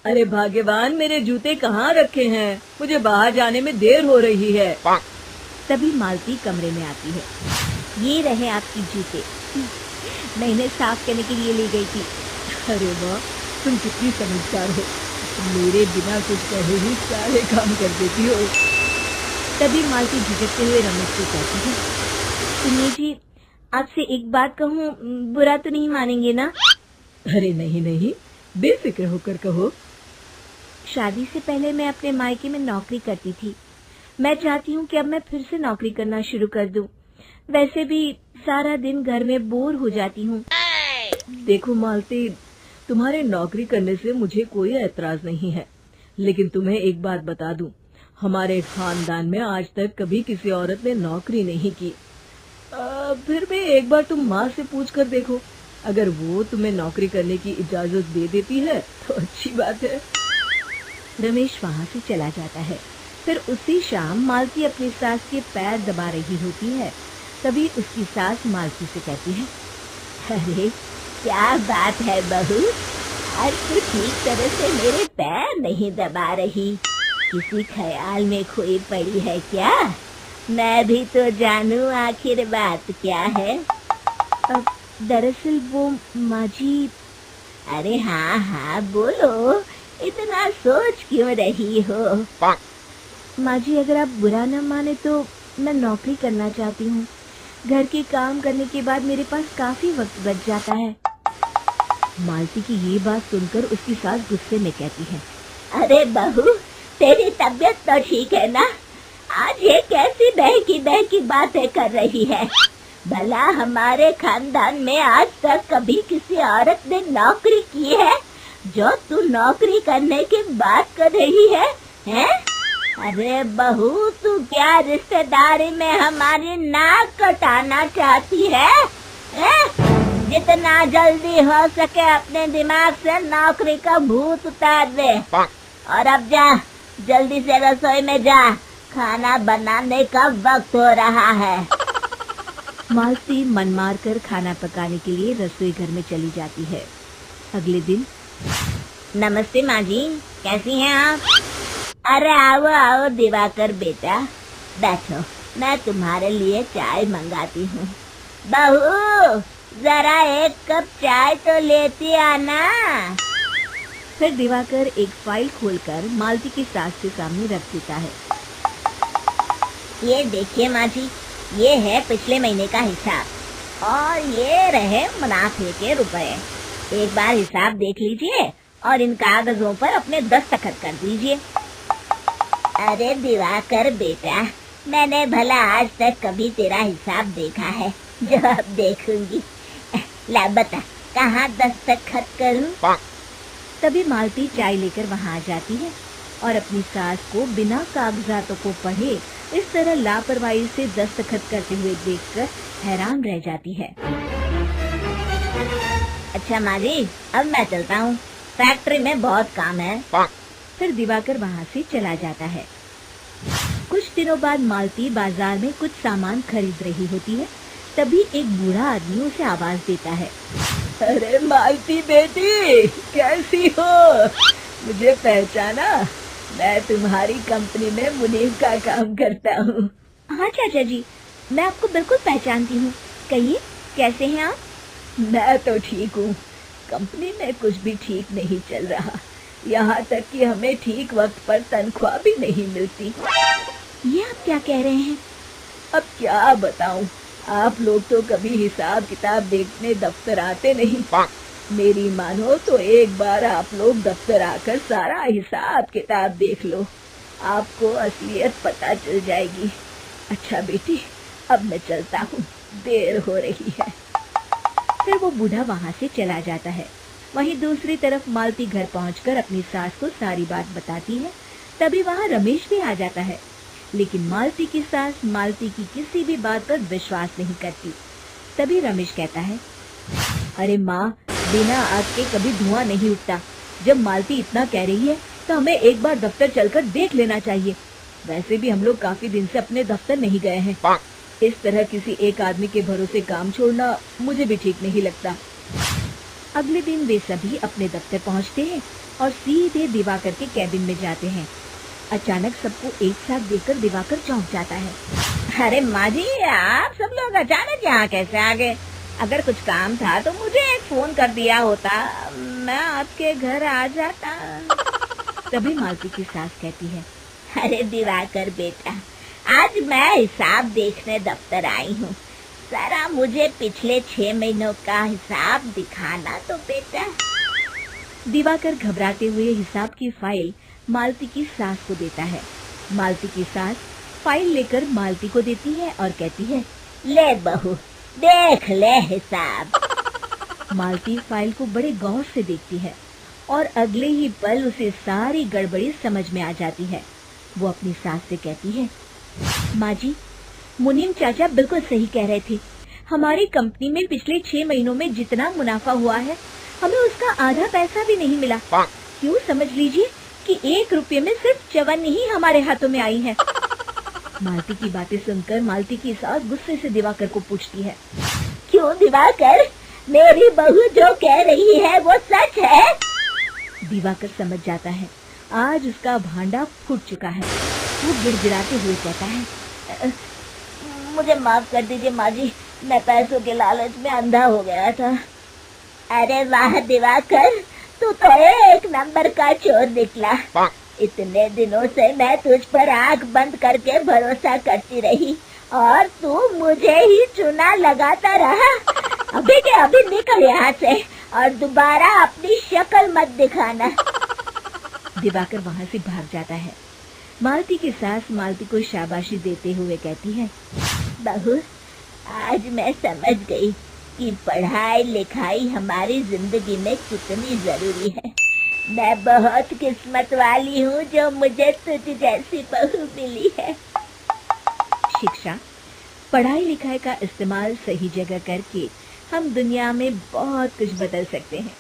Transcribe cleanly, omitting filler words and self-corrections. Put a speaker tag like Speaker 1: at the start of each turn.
Speaker 1: अरे भाग्यवान, मेरे जूते कहाँ रखे हैं? मुझे बाहर जाने में देर हो रही है।
Speaker 2: तभी मालती कमरे में आती है। ये रहे आपकी जूते, मैं इन्हें साफ करने के लिए ले गई थी।
Speaker 1: अरे वाह, तुम कितनी समझदार हो। मेरे बिना कुछ कहे ही सारे काम कर देती हो।
Speaker 2: तभी मालती झिझकते हुए रमेश को कहती है, सुनिए जी, आपसे एक बात कहूँ, बुरा तो नहीं मानेंगे ना?
Speaker 1: अरे नहीं नहीं, बेफिक्र होकर कहो।
Speaker 2: शादी से पहले मैं अपने मायके में नौकरी करती थी। मैं चाहती हूँ कि अब मैं फिर से नौकरी करना शुरू कर दूँ। वैसे भी सारा दिन घर में बोर हो जाती हूँ।
Speaker 1: देखो मालती, तुम्हारे नौकरी करने से मुझे कोई एतराज नहीं है, लेकिन तुम्हें एक बात बता दूं, हमारे खानदान में आज तक कभी किसी औरत ने नौकरी नहीं की। फिर भी एक बार तुम माँ से पूछ कर देखो, अगर वो तुम्हें नौकरी करने की इजाजत दे देती है तो अच्छी बात है।
Speaker 2: रमेश वहाँ से चला जाता है। फिर उसी शाम मालती अपनी सास के पैर दबा रही होती है। तभी उसकी सास मालती से कहती है, अरे क्या बात है बहू, आज तो ठीक तरह से मेरे पैर नहीं दबा रही, किसी ख्याल में खोई पड़ी है क्या? मैं भी तो जानूं आखिर बात क्या है। दरअसल वो माँ जी। अरे हाँ हाँ बोलो, इतना सोच क्यों रही हो? माँ जी, अगर आप बुरा न माने तो मैं नौकरी करना चाहती हूँ। घर के काम करने के बाद मेरे पास काफी वक्त बच जाता है। मालती की ये बात सुनकर उसकी सास गुस्से में कहती है, अरे बहू, तेरी तबीयत तो ठीक है ना? आज ये कैसी बहकी बातें कर रही है? भला हमारे खानदान में आज तक कभी किसी औरत ने नौकरी की है जो तू नौकरी करने की बात कर रही है, हैं? अरे बहू, तू क्या रिश्तेदारी में हमारी नाक कटाना चाहती है? जितना जल्दी हो सके अपने दिमाग से नौकरी का भूत उतार दे, और अब जा, जल्दी से रसोई में जा, खाना बनाने का वक्त हो रहा है। मालती मन मार कर खाना पकाने के लिए रसोई घर में चली जाती है। अगले दिन, नमस्ते माँ जी, कैसी हैं आप? अरे आओ आओ दिवाकर बेटा, बैठो, मैं तुम्हारे लिए चाय मंगाती हूँ। बहू, जरा एक कप चाय तो लेती आना। फिर दिवाकर एक फाइल खोलकर मालती की सास के सामने रख देता है। ये देखिए माँ जी, ये है पिछले महीने का हिसाब और ये रहे मुनाफे के रुपए। एक बार हिसाब देख लीजिए और इन कागजों पर अपने दस्तखत कर दीजिए। अरे दिवाकर बेटा, मैंने भला आज तक कभी तेरा हिसाब देखा है जो अब देखूंगी? ला बता, कहाँ दस्तखत करूं? तभी मालती चाय लेकर वहाँ आ जाती है और अपनी सास को बिना कागजातों को पढ़े इस तरह लापरवाही से दस्तखत करते हुए देखकर हैरान रह जाती है। अच्छा माँ जी, अब मैं चलता हूँ, फैक्ट्री में बहुत काम है। फिर दिवाकर वहाँ से चला जाता है। कुछ दिनों बाद मालती बाजार में कुछ सामान खरीद रही होती है। तभी एक बूढ़ा आदमी उसे आवाज देता है,
Speaker 1: अरे मालती बेटी, कैसी हो? मुझे पहचाना? मैं तुम्हारी कंपनी में मुनीर का काम करता हूँ।
Speaker 2: हाँ चाचा जी, मैं आपको बिल्कुल पहचानती हूँ। कहिए, कैसे हैं आप?
Speaker 1: मैं तो ठीक हूँ। कंपनी में कुछ भी ठीक नहीं चल रहा, यहाँ तक कि हमें ठीक वक्त पर तनख्वाह भी नहीं मिलती।
Speaker 2: ये आप क्या कह रहे हैं?
Speaker 1: अब क्या बताऊँ, आप लोग तो कभी हिसाब किताब देखने दफ्तर आते नहीं। मेरी मानो तो एक बार आप लोग दफ्तर आकर सारा हिसाब किताब देख लो, आपको असलियत पता चल जाएगी। अच्छा बेटी, अब मैं चलता हूँ, देर हो रही है।
Speaker 2: फिर वो बूढ़ा वहाँ से चला जाता है। वहीं दूसरी तरफ मालती घर पहुंचकर अपनी सास को सारी बात बताती है। तभी वहाँ रमेश भी आ जाता है, लेकिन मालती की सास मालती की किसी भी बात पर विश्वास नहीं करती। तभी रमेश कहता है, अरे माँ, बिना आग के कभी धुआं नहीं उठता। जब मालती इतना कह रही है तो हमें एक बार दफ्तर चलकर देख लेना चाहिए। वैसे भी हम लोग काफी दिन से अपने दफ्तर नहीं गए हैं। इस तरह किसी एक आदमी के भरोसे काम छोड़ना मुझे भी ठीक नहीं लगता। अगले दिन वे सभी अपने दफ्तर पहुंचते हैं और सीधे दिवाकर के कैबिन में जाते हैं। अचानक सबको एक साथ देखकर दिवाकर चौंक जाता है।
Speaker 3: अरे माँ जी, आप सब लोग अचानक यहाँ कैसे आ गए? अगर कुछ काम था तो मुझे एक फोन कर दिया होता, मैं आपके घर आ जाता।
Speaker 2: तभी मालती की सास कहती है,
Speaker 3: अरे दिवाकर बेटा, आज मैं हिसाब देखने दफ्तर आई हूँ। जरा मुझे पिछले 6 महीनों का हिसाब दिखाना तो बेटा।
Speaker 2: दिवाकर घबराते हुए हिसाब की फाइल मालती की सास को देता है। मालती की सास फाइल लेकर मालती को देती है और कहती है,
Speaker 3: ले बहू, देख ले हिसाब।
Speaker 2: मालती फाइल को बड़े गौर से देखती है और अगले ही पल उसे सारी गड़बड़ी समझ में आ जाती है। वो अपनी सास से कहती है, माँ जी, मुनीम चाचा बिल्कुल सही कह रहे थे। हमारी कंपनी में पिछले 6 महीनों में जितना मुनाफा हुआ है, हमें उसका आधा पैसा भी नहीं मिला। क्यों समझ लीजिए कि 1 रुपये में सिर्फ चवन्नी ही हमारे हाथों में आई है। मालती की बातें सुनकर मालती की सास गुस्से से दिवाकर को पूछती है,
Speaker 3: क्यों दिवाकर, मेरी बहू जो कह रही है वो सच है?
Speaker 2: दिवाकर समझ जाता है आज उसका भांडा फूट चुका है। वो गिड़गिड़ाते हुए कहता है,
Speaker 3: मुझे माफ कर दीजिए माँ जी, मैं पैसों के लालच में अंधा हो गया था। अरे वाह दिवाकर, तू तो एक नंबर का चोर निकला। इतने दिनों से मैं तुझ पर आंख बंद करके भरोसा करती रही और तू मुझे ही चुना लगाता रहा। अभी के अभी निकल यहाँ से और दोबारा अपनी शक्ल मत दिखाना।
Speaker 2: दिवाकर वहाँ से भाग जाता है। मालती की सास मालती को शाबाशी देते हुए कहती है,
Speaker 3: बहू, आज मैं समझ गई कि पढ़ाई लिखाई हमारी जिंदगी में कितनी जरूरी है। मैं बहुत किस्मत वाली हूँ जो मुझे तुझ जैसी बहू मिली है।
Speaker 2: शिक्षा, पढ़ाई लिखाई का इस्तेमाल सही जगह करके हम दुनिया में बहुत कुछ बदल सकते हैं।